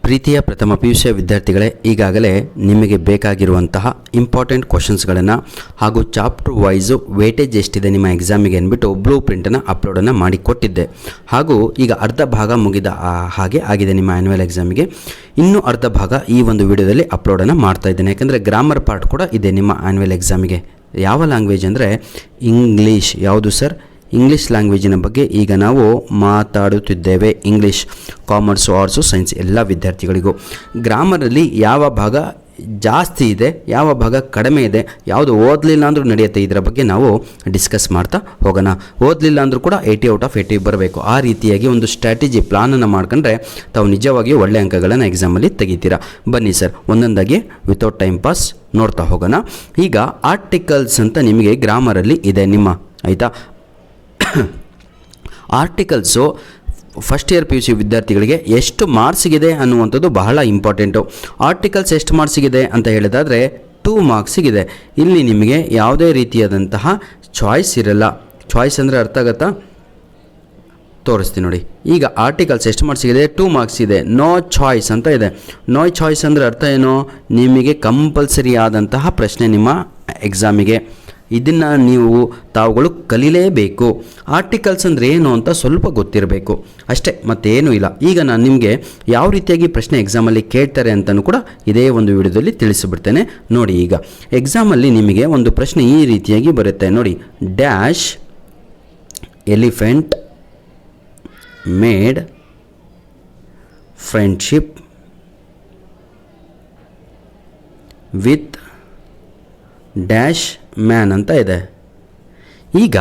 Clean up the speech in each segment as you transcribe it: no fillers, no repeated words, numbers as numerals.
ಪ್ರೀತಿಯ ಪ್ರಥಮ PUC ವಿದ್ಯಾರ್ಥಿಗಳೇ, ಈಗಾಗಲೇ ನಿಮಗೆ ಬೇಕಾಗಿರುವಂತಹ ಇಂಪಾರ್ಟೆಂಟ್ ಕ್ವಶನ್ಸ್ಗಳನ್ನು ಹಾಗೂ ಚಾಪ್ಟರ್ ವೈಸು ವೇಟೇಜ್ ಎಷ್ಟಿದೆ ನಿಮ್ಮ ಎಕ್ಸಾಮಿಗೆ ಅಂದ್ಬಿಟ್ಟು ಬ್ಲೂ ಪ್ರಿಂಟನ್ನು ಅಪ್ಲೋಡನ್ನು ಮಾಡಿಕೊಟ್ಟಿದ್ದೆ. ಹಾಗೂ ಈಗ ಅರ್ಧ ಭಾಗ ಮುಗಿದ ಹಾಗೆ ಆಗಿದೆ ನಿಮ್ಮ ಆ್ಯನ್ಯುವಲ್ ಎಕ್ಸಾಮಿಗೆ. ಇನ್ನೂ ಅರ್ಧ ಭಾಗ ಈ ಒಂದು ವಿಡಿಯೋದಲ್ಲಿ ಅಪ್ಲೋಡನ್ನು ಮಾಡ್ತಾ ಇದ್ದೇನೆ. ಯಾಕಂದರೆ ಗ್ರಾಮರ್ ಪಾರ್ಟ್ ಕೂಡ ಇದೆ ನಿಮ್ಮ ಆ್ಯನ್ಯುವಲ್ ಎಕ್ಸಾಮಿಗೆ. ಯಾವ ಲ್ಯಾಂಗ್ವೇಜ್ ಅಂದರೆ ಇಂಗ್ಲೀಷ್. ಯಾವುದು ಸರ್? ಇಂಗ್ಲೀಷ್ ಲ್ಯಾಂಗ್ವೇಜಿನ ಬಗ್ಗೆ ಈಗ ನಾವು ಮಾತಾಡುತ್ತಿದ್ದೇವೆ. ಇಂಗ್ಲೀಷ್, ಕಾಮರ್ಸು, ಆರ್ಟ್ಸು, ಸೈನ್ಸ್ ಎಲ್ಲ ವಿದ್ಯಾರ್ಥಿಗಳಿಗೂ ಗ್ರಾಮರಲ್ಲಿ ಯಾವ ಭಾಗ ಜಾಸ್ತಿ ಇದೆ, ಯಾವ ಭಾಗ ಕಡಿಮೆ ಇದೆ, ಯಾವುದು ಓದಲಿಲ್ಲ ಅಂದರೂ ನಡೆಯುತ್ತೆ, ಇದರ ಬಗ್ಗೆ ನಾವು ಡಿಸ್ಕಸ್ ಮಾಡ್ತಾ ಹೋಗೋಣ. ಓದಲಿಲ್ಲ ಅಂದರೂ ಕೂಡ 80 ಔಟ್ ಆಫ್ 80 ಬರಬೇಕು. ಆ ರೀತಿಯಾಗಿ ಒಂದು ಸ್ಟ್ರಾಟಜಿ ಪ್ಲಾನನ್ನು ಮಾಡ್ಕೊಂಡ್ರೆ ತಾವು ನಿಜವಾಗಿಯೂ ಒಳ್ಳೆಯ ಅಂಕಗಳನ್ನು ಎಕ್ಸಾಮಲ್ಲಿ ತೆಗಿತೀರಾ. ಬನ್ನಿ ಸರ್, ಒಂದೊಂದಾಗಿ ವಿತೌಟ್ ಟೈಮ್ ಪಾಸ್ ನೋಡ್ತಾ ಹೋಗೋಣ. ಈಗ ಆರ್ಟಿಕಲ್ಸ್ ಅಂತ ನಿಮಗೆ ಗ್ರಾಮರಲ್ಲಿ ಇದೆ ನಿಮ್ಮ, ಆಯಿತಾ? ಆರ್ಟಿಕಲ್ಸು ಫಸ್ಟ್ ಇಯರ್ PUC ವಿದ್ಯಾರ್ಥಿಗಳಿಗೆ ಎಷ್ಟು ಮಾರ್ಕ್ಸಿಗಿದೆ ಅನ್ನುವಂಥದ್ದು ಬಹಳ ಇಂಪಾರ್ಟೆಂಟು. ಆರ್ಟಿಕಲ್ಸ್ ಎಷ್ಟು ಮಾರ್ಕ್ಸಿಗಿದೆ ಅಂತ ಹೇಳಿದಾದರೆ 2 ಮಾರ್ಕ್ಸಿಗಿದೆ. ಇಲ್ಲಿ ನಿಮಗೆ ಯಾವುದೇ ರೀತಿಯಾದಂತಹ ಚಾಯ್ಸ್ ಇರಲ್ಲ. ಚಾಯ್ಸ್ ಅಂದರೆ ಅರ್ಥ ಆಗುತ್ತಾ? ತೋರಿಸ್ತೀನಿ ನೋಡಿ. ಈಗ ಆರ್ಟಿಕಲ್ಸ್ ಎಷ್ಟು ಮಾರ್ಕ್ಸಿಗಿದೆ? 2 ಮಾರ್ಕ್ಸ್ ಇದೆ. ನೋ ಚಾಯ್ಸ್ ಅಂತ ಇದೆ. ನೋ ಚಾಯ್ಸ್ ಅಂದರೆ ಅರ್ಥ ಏನು? ನಿಮಗೆ ಕಂಪಲ್ಸರಿ ಆದಂತಹ ಪ್ರಶ್ನೆ ನಿಮ್ಮ ಎಕ್ಸಾಮಿಗೆ. ಇದನ್ನು ನೀವು ತಾವುಗಳು ಕಲೀಲೇಬೇಕು. ಆರ್ಟಿಕಲ್ಸ್ ಅಂದರೆ ಏನು ಅಂತ ಸ್ವಲ್ಪ ಗೊತ್ತಿರಬೇಕು ಅಷ್ಟೇ, ಮತ್ತೇನೂ ಇಲ್ಲ. ಈಗ ನಾನು ನಿಮಗೆ ಯಾವ ರೀತಿಯಾಗಿ ಪ್ರಶ್ನೆ ಎಕ್ಸಾಮಲ್ಲಿ ಕೇಳ್ತಾರೆ ಅಂತಲೂ ಕೂಡ ಇದೇ ಒಂದು ವಿಡಿಯೋದಲ್ಲಿ ತಿಳಿಸಿಬಿಡ್ತೇನೆ ನೋಡಿ. ಈಗ ಎಕ್ಸಾಮಲ್ಲಿ ನಿಮಗೆ ಒಂದು ಪ್ರಶ್ನೆ ಈ ರೀತಿಯಾಗಿ ಬರುತ್ತೆ ನೋಡಿ. Dash elephant made friendship with dash man ಅಂತ ಇದೆ. ಈಗ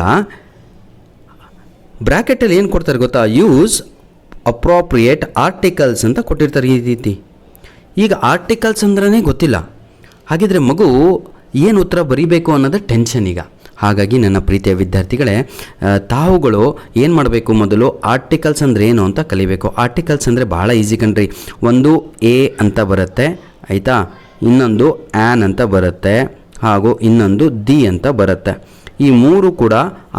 ಬ್ರ್ಯಾಕೆಟಲ್ಲಿ ಏನು ಕೊಡ್ತಾರೆ ಗೊತ್ತಾ? ಯೂಸ್ ಅಪ್ರೋಪ್ರಿಯೇಟ್ ಆರ್ಟಿಕಲ್ಸ್ ಅಂತ ಕೊಟ್ಟಿರ್ತಾರೆ ಈ ರೀತಿ. ಈಗ ಆರ್ಟಿಕಲ್ಸ್ ಅಂದ್ರೇ ಗೊತ್ತಿಲ್ಲ, ಹಾಗಿದ್ರೆ ಮಗು ಏನು ಉತ್ತರ ಬರೀಬೇಕು ಅನ್ನೋದು ಟೆನ್ಷನ್ ಈಗ. ಹಾಗಾಗಿ ನನ್ನ ಪ್ರೀತಿಯ ವಿದ್ಯಾರ್ಥಿಗಳೇ, ತಾವುಗಳು ಏನು ಮಾಡಬೇಕು, ಮೊದಲು ಆರ್ಟಿಕಲ್ಸ್ ಅಂದರೆ ಏನು ಅಂತ ಕಲಿಬೇಕು. ಆರ್ಟಿಕಲ್ಸ್ ಅಂದರೆ ಬಹಳ ಈಸಿ ಕಣ್ರಿ. ಒಂದು ಎ ಅಂತ ಬರುತ್ತೆ, ಆಯಿತಾ? ಇನ್ನೊಂದು ಆ್ಯನ್ ಅಂತ ಬರುತ್ತೆ, ಹಾಗೂ ಇನ್ನೊಂದು ದಿ ಅಂತ ಬರುತ್ತೆ. ಈ 3 ಕೂಡ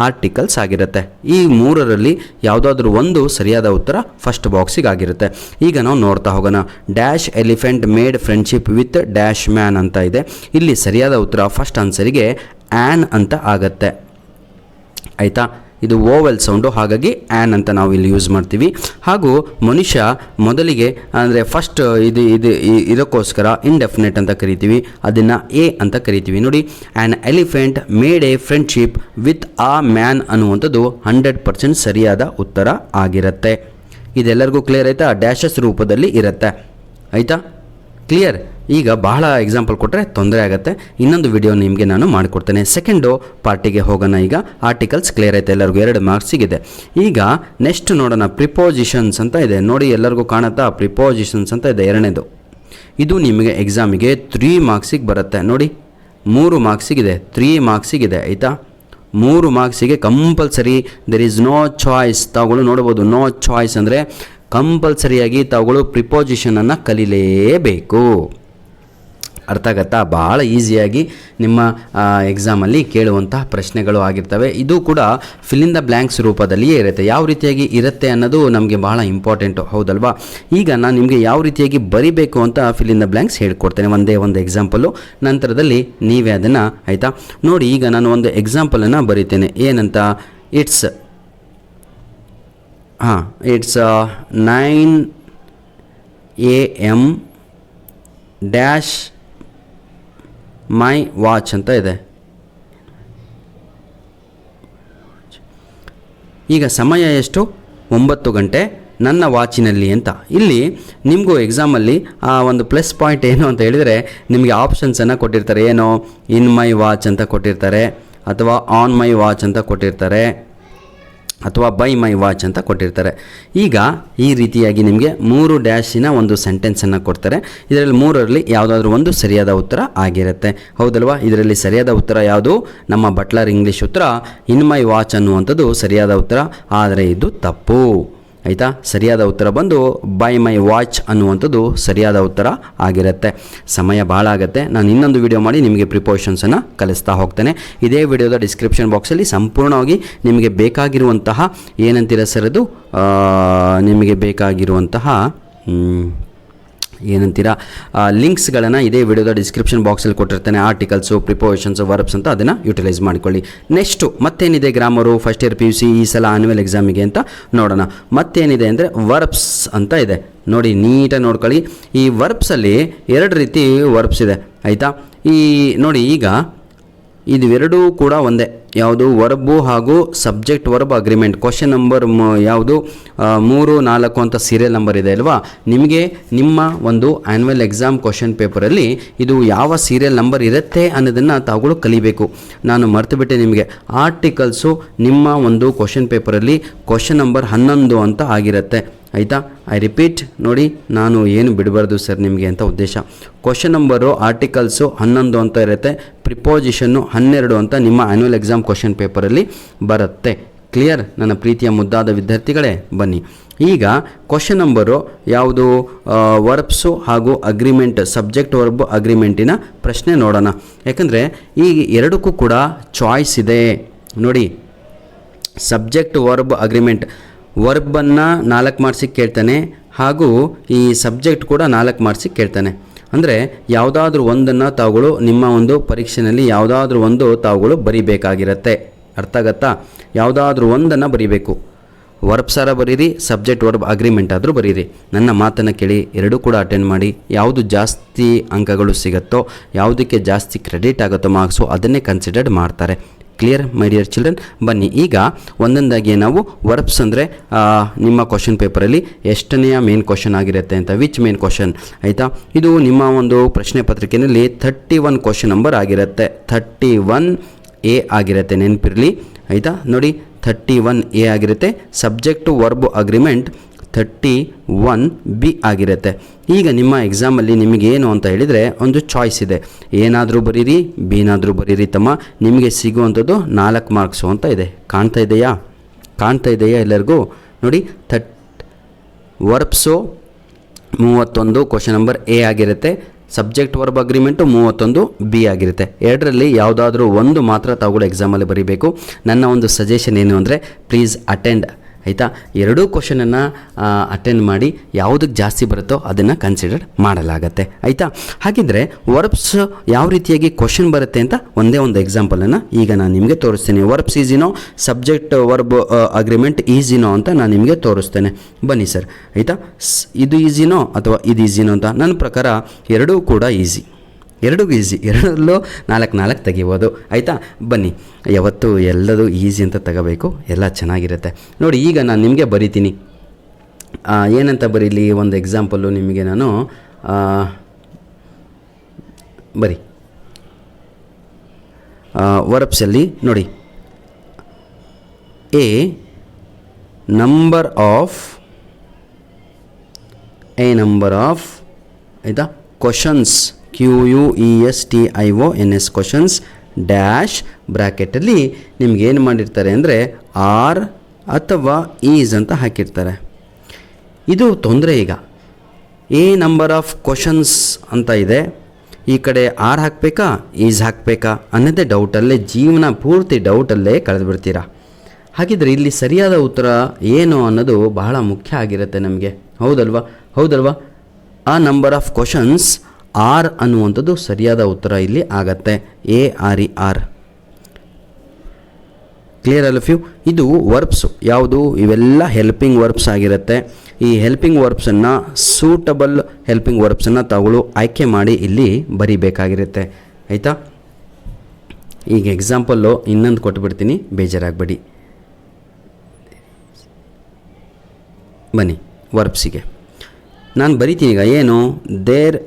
ಆರ್ಟಿಕಲ್ಸ್ ಆಗಿರುತ್ತೆ. ಈ 3ರಲ್ಲಿ ಯಾವುದಾದ್ರೂ ಒಂದು ಸರಿಯಾದ ಉತ್ತರ ಫಸ್ಟ್ ಬಾಕ್ಸಿಗೆ ಆಗಿರುತ್ತೆ. ಈಗ ನಾವು ನೋಡ್ತಾ ಹೋಗೋಣ. Dash elephant made friendship with dash man ಅಂತ ಇದೆ. ಇಲ್ಲಿ ಸರಿಯಾದ ಉತ್ತರ ಫಸ್ಟ್ ಆನ್ಸರಿಗೆ ಆ್ಯನ್ ಅಂತ ಆಗತ್ತೆ, ಆಯಿತಾ? ಇದು ಓವೆಲ್ ಸೌಂಡು, ಹಾಗಾಗಿ ಆ್ಯನ್ ಅಂತ ನಾವು ಇಲ್ಲಿ ಯೂಸ್ ಮಾಡ್ತೀವಿ. ಹಾಗೂ ಮನುಷ್ಯ ಮೊದಲಿಗೆ ಅಂದರೆ ಫಸ್ಟ್ ಇದಕ್ಕೋಸ್ಕರ ಇಂಡೆಫಿನೆಟ್ ಅಂತ ಕರಿತೀವಿ, ಅದನ್ನು ಎ ಅಂತ ಕರಿತೀವಿ ನೋಡಿ. An elephant made A friendship with ಆ ಮ್ಯಾನ್ ಅನ್ನುವಂಥದ್ದು 100% ಸರಿಯಾದ ಉತ್ತರ ಆಗಿರುತ್ತೆ. ಇದೆಲ್ಲರಿಗೂ ಕ್ಲಿಯರ್ ಆಯಿತಾ? ಡ್ಯಾಶಸ್ ರೂಪದಲ್ಲಿ ಇರುತ್ತೆ, ಆಯಿತಾ? ಕ್ಲಿಯರ್? ಈಗ ಬಹಳ ಎಕ್ಸಾಂಪಲ್ ಕೊಟ್ಟರೆ ತೊಂದರೆ ಆಗುತ್ತೆ. ಇನ್ನೊಂದು ವಿಡಿಯೋ ನಿಮಗೆ ನಾನು ಮಾಡಿಕೊಡ್ತೇನೆ. ಸೆಕೆಂಡು ಪಾರ್ಟಿಗೆ ಹೋಗೋಣ. ಈಗ ಆರ್ಟಿಕಲ್ಸ್ ಕ್ಲಿಯರ್ ಆಯಿತು, ಎಲ್ಲರಿಗೂ 2 ಮಾರ್ಕ್ಸ್ ಸಿಗಿದೆ. ಈಗ ನೆಕ್ಸ್ಟ್ ನೋಡೋಣ. ಪ್ರಿಪೋಸಿಷನ್ಸ್ ಅಂತ ಇದೆ ನೋಡಿ, ಎಲ್ಲರಿಗೂ ಕಾಣುತ್ತಾ? ಪ್ರಿಪೋಸಿಷನ್ಸ್ ಅಂತ ಇದೆ ಎರಡನೇದು. ಇದು ನಿಮಗೆ ಎಕ್ಸಾಮಿಗೆ 3 ಮಾರ್ಕ್ಸಿಗೆ ಬರುತ್ತೆ ನೋಡಿ. 3 ಮಾರ್ಕ್ಸಿಗಿದೆ, 3 ಮಾರ್ಕ್ಸಿಗಿದೆ, ಆಯಿತಾ? 3 ಮಾರ್ಕ್ಸಿಗೆ compulsory. There is no choice. ತಾವುಗಳು ನೋಡ್ಬೋದು, ನೋ ಚಾಯ್ಸ್ ಅಂದರೆ ಕಂಪಲ್ಸರಿಯಾಗಿ ತಾವುಗಳು ಪ್ರಿಪೋಸಿಷನನ್ನು ಕಲೀಲೇಬೇಕು. ಅರ್ಥ ಆಗತ್ತಾ? ಭಾಳ ಈಸಿಯಾಗಿ ನಿಮ್ಮ ಎಕ್ಸಾಮಲ್ಲಿ ಕೇಳುವಂತಹ ಪ್ರಶ್ನೆಗಳು ಆಗಿರ್ತವೆ. ಇದು ಕೂಡ ಫಿಲ್ ಇನ್ ದ ಬ್ಲ್ಯಾಂಕ್ಸ್ ರೂಪದಲ್ಲಿಯೇ ಇರುತ್ತೆ. ಯಾವ ರೀತಿಯಾಗಿ ಇರುತ್ತೆ ಅನ್ನೋದು ನಮಗೆ ಬಹಳ ಇಂಪಾರ್ಟೆಂಟು, ಹೌದಲ್ವಾ? ಈಗ ನಾನು ನಿಮಗೆ ಯಾವ ರೀತಿಯಾಗಿ ಬರಿಬೇಕು ಅಂತ ಫಿಲ್ ಇನ್ ದ ಬ್ಲ್ಯಾಂಕ್ಸ್ ಹೇಳ್ಕೊಡ್ತೇನೆ, ಒಂದೇ ಒಂದು ಎಕ್ಸಾಂಪಲು. ನಂತರದಲ್ಲಿ ನೀವೇ ಅದನ್ನು, ಆಯಿತಾ? ನೋಡಿ, ಈಗ ನಾನು ಒಂದು ಎಕ್ಸಾಂಪಲನ್ನು ಬರಿತೇನೆ. ಏನಂತ? It's 9 AM dash my watch ಅಂತ ಇದೆ. ಈಗ ಸಮಯ ಎಷ್ಟು? 9 ಗಂಟೆ ನನ್ನ ವಾಚಿನಲ್ಲಿ ಅಂತ. ಇಲ್ಲಿ ನಿಮಗೂ ಎಕ್ಸಾಮಲ್ಲಿ ಒಂದು ಪ್ಲಸ್ ಪಾಯಿಂಟ್ ಏನು ಅಂತ ಹೇಳಿದರೆ, ನಿಮಗೆ ಆಪ್ಷನ್ಸನ್ನು ಕೊಟ್ಟಿರ್ತಾರೆ. ಏನು? ಇನ್ ಮೈ ವಾಚ್ ಅಂತ ಕೊಟ್ಟಿರ್ತಾರೆ, ಅಥವಾ ಆನ್ ಮೈ ವಾಚ್ ಅಂತ ಕೊಟ್ಟಿರ್ತಾರೆ, ಅಥವಾ ಬೈ ಮೈ ವಾಚ್ ಅಂತ ಕೊಟ್ಟಿರ್ತಾರೆ. ಈಗ ಈ ರೀತಿಯಾಗಿ ನಿಮಗೆ 3 ಡ್ಯಾಶಿನ ಒಂದು ಸೆಂಟೆನ್ಸನ್ನು ಕೊಡ್ತಾರೆ. ಇದರಲ್ಲಿ 3ರಲ್ಲಿ ಯಾವುದಾದ್ರೂ ಒಂದು ಸರಿಯಾದ ಉತ್ತರ ಆಗಿರುತ್ತೆ, ಹೌದಲ್ವಾ? ಇದರಲ್ಲಿ ಸರಿಯಾದ ಉತ್ತರ ಯಾವುದು? ನಮ್ಮ ಬಟ್ಲರ್ ಇಂಗ್ಲೀಷ್ ಉತ್ತರ ಇನ್ ಮೈ ವಾಚ್ ಅನ್ನುವಂಥದ್ದು ಸರಿಯಾದ ಉತ್ತರ, ಆದರೆ ಇದು ತಪ್ಪು, ಆಯಿತಾ? ಸರಿಯಾದ ಉತ್ತರ ಬಂದು ಬೈ ಮೈ ವಾಚ್ ಅನ್ನುವಂಥದ್ದು ಸರಿಯಾದ ಉತ್ತರ ಆಗಿರುತ್ತೆ. ಸಮಯ ಭಾಳ ಆಗುತ್ತೆ. ನಾನು ಇನ್ನೊಂದು ವಿಡಿಯೋ ಮಾಡಿ ನಿಮಗೆ ಪ್ರಿಪೋಷನ್ಸನ್ನು ಕಲಿಸ್ತಾ ಹೋಗ್ತೇನೆ. ಇದೇ ವಿಡಿಯೋದ ಡಿಸ್ಕ್ರಿಪ್ಷನ್ ಬಾಕ್ಸಲ್ಲಿ ಸಂಪೂರ್ಣವಾಗಿ ನಿಮಗೆ ಬೇಕಾಗಿರುವಂತಹ ಏನಂತೀರ ಸರ್ ಅದು, ನಿಮಗೆ ಬೇಕಾಗಿರುವಂತಹ ಏನಂತೀರಾ ಲಿಂಕ್ಸ್ಗಳನ್ನು ಇದೇ ವಿಡಿಯೋದ ಡಿಸ್ಕ್ರಿಪ್ಷನ್ ಬಾಕ್ಸಲ್ಲಿ ಕೊಟ್ಟಿರ್ತೇನೆ. ಆರ್ಟಿಕಲ್ಸು, ಪ್ರಿಪೋಸಿಷನ್ಸು, ವರ್ಬ್ಸ್ ಅಂತ ಅದನ್ನು ಯುಟಿಲೈಸ್ ಮಾಡಿಕೊಳ್ಳಿ. ನೆಕ್ಸ್ಟು ಮತ್ತೇನಿದೆ ಗ್ರಾಮರು ಫಸ್ಟ್ ಇಯರ್ PUC ಈ ಸಲ ಆನ್ಯುವಲ್ ಎಕ್ಸಾಮಿಗೆ ಅಂತ ನೋಡೋಣ. ಮತ್ತೇನಿದೆ ಅಂದರೆ ವರ್ಬ್ಸ್ ಅಂತ ಇದೆ ನೋಡಿ, ನೀಟಾಗಿ ನೋಡ್ಕೊಳ್ಳಿ. ಈ ವರ್ಬ್ಸಲ್ಲಿ 2 ರೀತಿ ವರ್ಬ್ಸ್ ಇದೆ ಆಯಿತಾ. ಈ ನೋಡಿ ಈಗ ಇವೆರಡೂ ಕೂಡ ಒಂದೇ, ಯಾವುದು ವರ್ಬು ಹಾಗೂ subject verb agreement. Question number ಯಾವುದು 3, 4 ಅಂತ ಸೀರಿಯಲ್ ನಂಬರ್ ಇದೆ ಅಲ್ವಾ. ನಿಮಗೆ ನಿಮ್ಮ ಒಂದು ಆ್ಯನ್ಯುವಲ್ ಎಕ್ಸಾಮ್ ಕ್ವಶನ್ ಪೇಪರಲ್ಲಿ ಇದು ಯಾವ ಸೀರಿಯಲ್ ನಂಬರ್ ಇರುತ್ತೆ ಅನ್ನೋದನ್ನು ತಾವುಗಳು ಕಲಿಬೇಕು. ನಾನು ಮರ್ತುಬಿಟ್ಟೆ ನಿಮಗೆ. ಆರ್ಟಿಕಲ್ಸು ನಿಮ್ಮ ಒಂದು ಕ್ವಶನ್ ಪೇಪರಲ್ಲಿ ಕ್ವಶನ್ ನಂಬರ್ 11 ಅಂತ ಆಗಿರುತ್ತೆ ಆಯಿತಾ. ಐ ರಿಪೀಟ್ ನೋಡಿ, ನಾನು ಏನು ಬಿಡಬಾರ್ದು ಸರ್ ನಿಮಗೆ ಅಂತ ಉದ್ದೇಶ. ಕ್ವಶನ್ ನಂಬರು ಆರ್ಟಿಕಲ್ಸು 11 ಅಂತ ಇರುತ್ತೆ, ಪ್ರಿಪೋಸಿಷನ್ನು 12 ಅಂತ ನಿಮ್ಮ ಆ್ಯನ್ಯುವಲ್ ಎಕ್ಸಾಮ್ ಕ್ವಶನ್ ಪೇಪರಲ್ಲಿ ಬರುತ್ತೆ. ಕ್ಲಿಯರ್ ನನ್ನ ಪ್ರೀತಿಯ ಮುದ್ದಾದ ವಿದ್ಯಾರ್ಥಿಗಳೇ? ಬನ್ನಿ ಈಗ ಕ್ವಶನ್ ನಂಬರು ಯಾವುದು ವರ್ಬ್ಸು ಹಾಗೂ ಅಗ್ರಿಮೆಂಟ್, ಸಬ್ಜೆಕ್ಟ್ ವರ್ಬ್ ಅಗ್ರಿಮೆಂಟಿನ ಪ್ರಶ್ನೆ ನೋಡೋಣ. ಯಾಕಂದರೆ ಈ ಎರಡಕ್ಕೂ ಕೂಡ ಚಾಯ್ಸ್ ಇದೆ ನೋಡಿ. ಸಬ್ಜೆಕ್ಟ್ ವರ್ಬ್ ಅಗ್ರಿಮೆಂಟ್, ವರ್ಬನ್ನು 4 ಮಾರ್ಕ್ಸಿಗೆ ಕೇಳ್ತಾನೆ ಹಾಗೂ ಈ ಸಬ್ಜೆಕ್ಟ್ ಕೂಡ 4 ಮಾರ್ಕ್ಸಿಗೆ ಕೇಳ್ತಾನೆ. ಅಂದರೆ ಯಾವುದಾದ್ರೂ ಒಂದನ್ನು ತಾವುಗಳು ನಿಮ್ಮ ಒಂದು ಪರೀಕ್ಷೆಯಲ್ಲಿ ಯಾವುದಾದ್ರೂ ಒಂದು ತಾವುಗಳು ಬರಿಬೇಕಾಗಿರುತ್ತೆ. ಅರ್ಥ ಆಗತ್ತಾ? ಯಾವುದಾದ್ರೂ ಒಂದನ್ನು ಬರಿಬೇಕು. ವರ್ಬ್ಸಾರ ಬರೀರಿ, ಸಬ್ಜೆಕ್ಟ್ ವರ್ಬ್ ಅಗ್ರಿಮೆಂಟ್ ಆದರೂ ಬರೀರಿ. ನನ್ನ ಮಾತನ್ನು ಕೇಳಿ, ಎರಡೂ ಕೂಡ ಅಟೆಂಡ್ ಮಾಡಿ. ಯಾವುದು ಜಾಸ್ತಿ ಅಂಕಗಳು ಸಿಗುತ್ತೋ, ಯಾವುದಕ್ಕೆ ಜಾಸ್ತಿ ಕ್ರೆಡಿಟ್ ಆಗುತ್ತೋ ಮಾರ್ಕ್ಸು, ಅದನ್ನೇ ಕನ್ಸಿಡರ್ಡ್ ಮಾಡ್ತಾರೆ. Clear my dear children? ಬನ್ನಿ ಈಗ ಒಂದೊಂದಾಗಿ ನಾವು ವರ್ಬ್ಸ್ ಅಂದರೆ ನಿಮ್ಮ ಕ್ವಶನ್ ಪೇಪರಲ್ಲಿ ಎಷ್ಟನೆಯ ಮೇನ್ ಕ್ವಶನ್ ಆಗಿರುತ್ತೆ ಅಂತ, ವಿಚ್ ಮೇನ್ ಕ್ವಶನ್ ಆಯಿತಾ. ಇದು ನಿಮ್ಮ ಒಂದು ಪ್ರಶ್ನೆ ಪತ್ರಿಕೆಯಲ್ಲಿ 31 ಕ್ವಶನ್ ನಂಬರ್ ಆಗಿರುತ್ತೆ. 31A ಆಗಿರುತ್ತೆ, ನೆನಪಿರಲಿ ಆಯಿತಾ. ನೋಡಿ 31A ಆಗಿರುತ್ತೆ. ಸಬ್ಜೆಕ್ಟು ವರ್ಬ್ ಅಗ್ರಿಮೆಂಟ್ 31B ಆಗಿರುತ್ತೆ. ಈಗ ನಿಮ್ಮ ಎಕ್ಸಾಮಲ್ಲಿ ನಿಮಗೇನು ಅಂತ ಹೇಳಿದರೆ ಒಂದು ಚಾಯ್ಸ್ ಇದೆ. ಏನಾದರೂ ಬರೀರಿ, ಬಿನಾದರೂ ಬರೀರಿ ತಮ್ಮ. ನಿಮಗೆ ಸಿಗುವಂಥದ್ದು 4 ಮಾರ್ಕ್ಸು ಅಂತ ಇದೆ. ಕಾಣ್ತಾ ಇದೆಯಾ ಎಲ್ಲರಿಗೂ? ನೋಡಿ ವರ್ಬ್ಸು 31 ಕ್ವಶನ್ ನಂಬರ್ A ಆಗಿರುತ್ತೆ. ಸಬ್ಜೆಕ್ಟ್ ವರ್ಬ್ ಅಗ್ರಿಮೆಂಟು 31B ಆಗಿರುತ್ತೆ. ಎರಡರಲ್ಲಿ ಯಾವುದಾದ್ರೂ ಒಂದು ಮಾತ್ರ ತಾವುಗಳು ಎಕ್ಸಾಮಲ್ಲಿ ಬರೀಬೇಕು. ನನ್ನ ಒಂದು ಸಜೆಷನ್ ಏನು ಅಂದರೆ, ಪ್ಲೀಸ್ ಅಟೆಂಡ್ ಆಯಿತಾ. ಎರಡೂ ಕ್ವಶನನ್ನು ಅಟೆಂಡ್ ಮಾಡಿ, ಯಾವುದಕ್ಕೆ ಜಾಸ್ತಿ ಬರುತ್ತೋ ಅದನ್ನು ಕನ್ಸಿಡರ್ ಮಾಡಲಾಗತ್ತೆ ಆಯಿತಾ. ಹಾಗಿದ್ದರೆ ವರ್ಬ್ಸ್ ಯಾವ ರೀತಿಯಾಗಿ ಕ್ವಶನ್ ಬರುತ್ತೆ ಅಂತ ಒಂದೇ ಒಂದು ಎಕ್ಸಾಂಪಲನ್ನು ಈಗ ನಾನು ನಿಮಗೆ ತೋರಿಸ್ತೇನೆ. ವರ್ಬ್ಸ್ ಈಸಿನೋ, ಸಬ್ಜೆಕ್ಟ್ ವರ್ಬ್ ಅಗ್ರಿಮೆಂಟ್ ಈಸಿನೋ ಅಂತ ನಾನು ನಿಮಗೆ ತೋರಿಸ್ತೇನೆ. ಬನ್ನಿ ಸರ್ ಆಯಿತಾ. ಇದು ಈಸಿನೋ ಅಥವಾ ಇದು ಈಸಿನೋ ಅಂತ? ನನ್ನ ಪ್ರಕಾರ ಎರಡೂ ಕೂಡ ಈಸಿ, ಎರಡರಲ್ಲೂ 4 ತೆಗಿಬೋದು ಆಯಿತಾ. ಬನ್ನಿ, ಯಾವತ್ತೂ ಎಲ್ಲದೂ ಈಸಿ ಅಂತ ತಗೋಬೇಕು, ಎಲ್ಲ ಚೆನ್ನಾಗಿರುತ್ತೆ ನೋಡಿ. ಈಗ ನಾನು ನಿಮಗೆ ಬರಿತೀನಿ, ಏನಂತ ಬರೀಲಿ, ಒಂದು ಎಕ್ಸಾಂಪಲ್ಲು ನಿಮಗೆ ನಾನು ಬರಿ. ವರ್ಬ್ಸಲ್ಲಿ ನೋಡಿ, ಎ ನಂಬರ್ ಆಫ್ ಆಯಿತಾ ಕ್ವಶನ್ಸ್, QUESTIONS ಕ್ವಶನ್ಸ್ ಡ್ಯಾಶ್ ಬ್ರ್ಯಾಕೆಟಲ್ಲಿ ನಿಮ್ಗೇನು ಮಾಡಿರ್ತಾರೆ ಅಂದರೆ ಆರ್ ಅಥವಾ ಈಸ್ ಅಂತ ಹಾಕಿರ್ತಾರೆ. ಇದು ತೊಂದರೆ. ಈಗ ಎ ನಂಬರ್ ಆಫ್ ಕ್ವಶನ್ಸ್ ಅಂತ ಇದೆ, ಈ ಕಡೆ ಆರ್ ಹಾಕಬೇಕಾ ಈಸ್ ಹಾಕಬೇಕಾ ಅನ್ನೋದೇ ಡೌಟಲ್ಲೇ, ಜೀವನ ಪೂರ್ತಿ ಡೌಟಲ್ಲೇ ಕಳೆದುಬಿಡ್ತೀರಾ. ಹಾಗಿದ್ರೆ ಇಲ್ಲಿ ಸರಿಯಾದ ಉತ್ತರ ಏನು ಅನ್ನೋದು ಬಹಳ ಮುಖ್ಯ ಆಗಿರುತ್ತೆ ನಮಗೆ. ಹೌದಲ್ವಾ? ಆ ನಂಬರ್ ಆಫ್ ಕ್ವಶನ್ಸ್ ಆರ್ ಅನ್ನುವಂಥದ್ದು ಸರಿಯಾದ ಉತ್ತರ ಇಲ್ಲಿ ಆಗತ್ತೆ. ARER. ಕ್ಲಿಯರ್ ಅಲ್ಲ ಫ್ಯೂ? ಇದು ವರ್ಬ್ಸು ಯಾವುದು? ಇವೆಲ್ಲ ಹೆಲ್ಪಿಂಗ್ ವರ್ಬ್ಸ್ ಆಗಿರುತ್ತೆ. ಈ ಹೆಲ್ಪಿಂಗ್ ವರ್ಬ್ಸನ್ನು, ಸೂಟಬಲ್ ಹೆಲ್ಪಿಂಗ್ ವರ್ಬ್ಸನ್ನು ತಾವುಗಳು ಆಯ್ಕೆ ಮಾಡಿ ಇಲ್ಲಿ ಬರಿಬೇಕಾಗಿರುತ್ತೆ ಆಯಿತಾ. ಈಗ ಎಕ್ಸಾಂಪಲ್ಲು ಇನ್ನೊಂದು ಕೊಟ್ಬಿಡ್ತೀನಿ, ಬೇಜಾರಾಗಬೇಡಿ. ಬನ್ನಿ ವರ್ಬ್ಸಿಗೆ ನಾನು ಬರಿತೀನಿ ಈಗ. ಏನು? There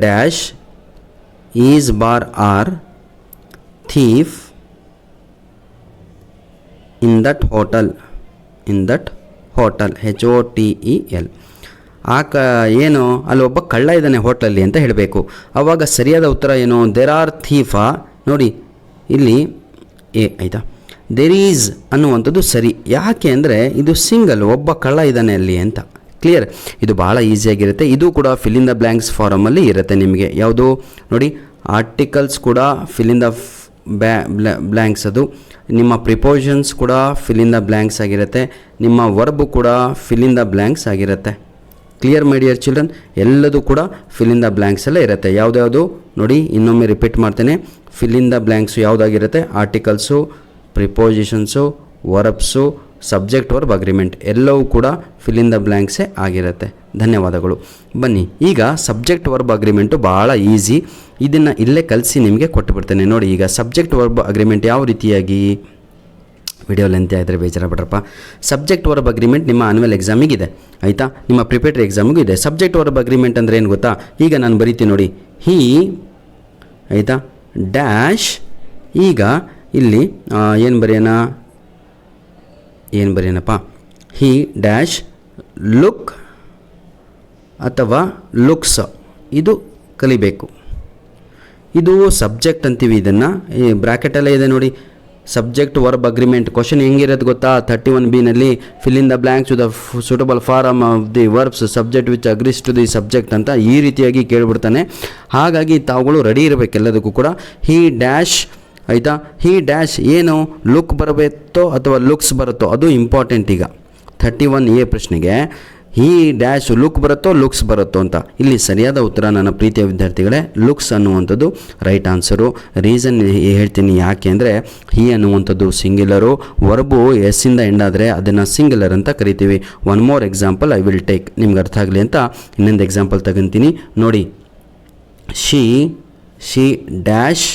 dash is bar are thief in that hotel HOTEL. ಏನು ಅಲ್ಲಿ ಒಬ್ಬ ಕಳ್ಳ ಇದ್ದಾನೆ ಹೋಟೆಲಲ್ಲಿ ಅಂತ ಹೇಳಬೇಕು. ಆವಾಗ ಸರಿಯಾದ ಉತ್ತರ ಏನು? ದೇರ್ ಆರ್ ಥೀಫಾ. ನೋಡಿ ಇಲ್ಲಿ ಎ ಆಯಿತಾ. ದೇರ್ ಈಸ್ ಅನ್ನುವಂಥದ್ದು ಸರಿ. ಯಾಕೆ ಅಂದರೆ ಇದು ಸಿಂಗಲ್, ಒಬ್ಬ ಕಳ್ಳ ಇದ್ದಾನೆ ಅಲ್ಲಿ ಅಂತ. ಕ್ಲಿಯರ್? ಇದು ಭಾಳ ಈಸಿಯಾಗಿರುತ್ತೆ. ಇದು ಕೂಡ ಫಿಲ್ ಇನ್ ದ ಬ್ಲ್ಯಾಂಕ್ಸ್ ಫಾರಮಲ್ಲಿ ಇರುತ್ತೆ ನಿಮಗೆ. ಯಾವುದು ನೋಡಿ, ಆರ್ಟಿಕಲ್ಸ್ ಕೂಡ ಫಿಲ್ ಇನ್ ದ ಬ್ಲ್ಯಾಂಕ್ಸ್, ಅದು ನಿಮ್ಮ ಪ್ರಿಪೋಸಿಷನ್ಸ್ ಕೂಡ ಫಿಲ್ ಇನ್ ದ ಬ್ಲ್ಯಾಂಕ್ಸ್ ಆಗಿರುತ್ತೆ, ನಿಮ್ಮ ವರ್ಬ್ ಕೂಡ ಫಿಲ್ ಇನ್ ದ ಬ್ಲ್ಯಾಂಕ್ಸ್ ಆಗಿರುತ್ತೆ. Clear my dear children. ಎಲ್ಲದೂ ಕೂಡ ಫಿಲ್ ಇನ್ ದ ಬ್ಲ್ಯಾಂಕ್ಸ್ ಎಲ್ಲ ಇರುತ್ತೆ. ಯಾವುದ್ಯಾವುದು ನೋಡಿ, ಇನ್ನೊಮ್ಮೆ ರಿಪೀಟ್ ಮಾಡ್ತೇನೆ. ಫಿಲ್ ಇನ್ ದ ಬ್ಲ್ಯಾಂಕ್ಸು ಯಾವುದಾಗಿರುತ್ತೆ? Articles, prepositions, verbs, subject verb agreement ಎಲ್ಲವೂ ಕೂಡ ಫಿಲ್ ಇನ್ ದ ಬ್ಲ್ಯಾಂಕ್ಸೇ ಆಗಿರುತ್ತೆ. ಧನ್ಯವಾದಗಳು. ಬನ್ನಿ ಈಗ ಸಬ್ಜೆಕ್ಟ್ ವರ್ಬ್ ಅಗ್ರಿಮೆಂಟು ಭಾಳ ಈಸಿ. ಇದನ್ನು ಇಲ್ಲೇ ಕಲಿಸಿ ನಿಮಗೆ ಕೊಟ್ಟುಬಿಡ್ತೇನೆ. ನೋಡಿ ಈಗ ಸಬ್ಜೆಕ್ಟ್ ವರ್ಬ್ ಅಗ್ರಿಮೆಂಟ್ ಯಾವ ರೀತಿಯಾಗಿ, ವಿಡಿಯೋ ಲೆಂತ್ ಆದರೆ ಬೇಜಾರಾಗ್ಬಿಟ್ರಪ್ಪ. ಸಬ್ಜೆಕ್ಟ್ ವರ್ಬ್ ಅಗ್ರಿಮೆಂಟ್ ನಿಮ್ಮ ಆನ್ಯುವಲ್ ಎಕ್ಸಾಮಿಗಿದೆ, ಆಯಿತಾ? ನಿಮ್ಮ ಪ್ರಿಪೇಟರಿ ಎಕ್ಸಾಮಿಗೂ ಇದೆ. ಸಬ್ಜೆಕ್ಟ್ ವರ್ಬ್ ಅಗ್ರಿಮೆಂಟ್ ಅಂದರೆ ಏನು ಗೊತ್ತಾ? ಈಗ ನಾನು ಬರೀತೀನಿ ನೋಡಿ, ಹೀ, ಆಯಿತಾ, ಡ್ಯಾಶ್. ಈಗ ಇಲ್ಲಿ ಏನು ಬರೆಯೋಣಪ್ಪ? ಹೀ ಡ್ಯಾಶ್ ಲುಕ್ ಅಥವಾ ಲುಕ್ಸ್, ಇದು ಕಲಿಬೇಕು. ಇದು ಸಬ್ಜೆಕ್ಟ್ ಅಂತೀವಿ. ಇದನ್ನು ಈ ಬ್ರ್ಯಾಕೆಟಲ್ಲೇ ಇದೆ ನೋಡಿ, ಸಬ್ಜೆಕ್ಟ್ ವರ್ಬ್ ಅಗ್ರಿಮೆಂಟ್. ಕ್ವಶನ್ ಹೆಂಗಿರೋದು ಗೊತ್ತಾ? 31B fill in the blanks to the suitable form of the verbs subject which agrees to the subject ಅಂತ ಈ ರೀತಿಯಾಗಿ ಕೇಳಿಬಿಡ್ತಾನೆ. ಹಾಗಾಗಿ ತಾವುಗಳು ರೆಡಿ ಇರಬೇಕು ಎಲ್ಲದಕ್ಕೂ ಕೂಡ. ಹೀ ಡ್ಯಾಶ್, ಆಯಿತಾ? ಹೀ ಡ್ಯಾಶ್ ಏನು ಲುಕ್ ಬರಬೇಕೋ ಅಥವಾ ಲುಕ್ಸ್ ಬರುತ್ತೋ ಅದು ಇಂಪಾರ್ಟೆಂಟ್. ಈಗ 31A ಪ್ರಶ್ನೆಗೆ ಹೀ ಡ್ಯಾಶ್ ಲುಕ್ ಬರುತ್ತೋ ಲುಕ್ಸ್ ಬರುತ್ತೋ ಅಂತ. ಇಲ್ಲಿ ಸರಿಯಾದ ಉತ್ತರ ನನ್ನ ಪ್ರೀತಿಯ ವಿದ್ಯಾರ್ಥಿಗಳೇ ಲುಕ್ಸ್ ಅನ್ನುವಂಥದ್ದು ರೈಟ್ ಆನ್ಸರು. ರೀಸನ್ ಹೇಳ್ತೀನಿ ಯಾಕೆ ಅಂದರೆ, ಹೀ ಅನ್ನುವಂಥದ್ದು ಸಿಂಗ್ಯುಲರು, ವರ್ಬು ಎಸ್ಸಿಂದ ಎಂಡ್ ಆದರೆ ಅದನ್ನು ಸಿಂಗ್ಯುಲರ್ ಅಂತ ಕರಿತೀವಿ. One more example I will take, ನಿಮ್ಗೆ ಅರ್ಥ ಆಗಲಿ ಅಂತ ಇನ್ನೊಂದು ಎಕ್ಸಾಂಪಲ್ ತಗೊಂತೀನಿ ನೋಡಿ. ಶಿ ಡ್ಯಾಶ್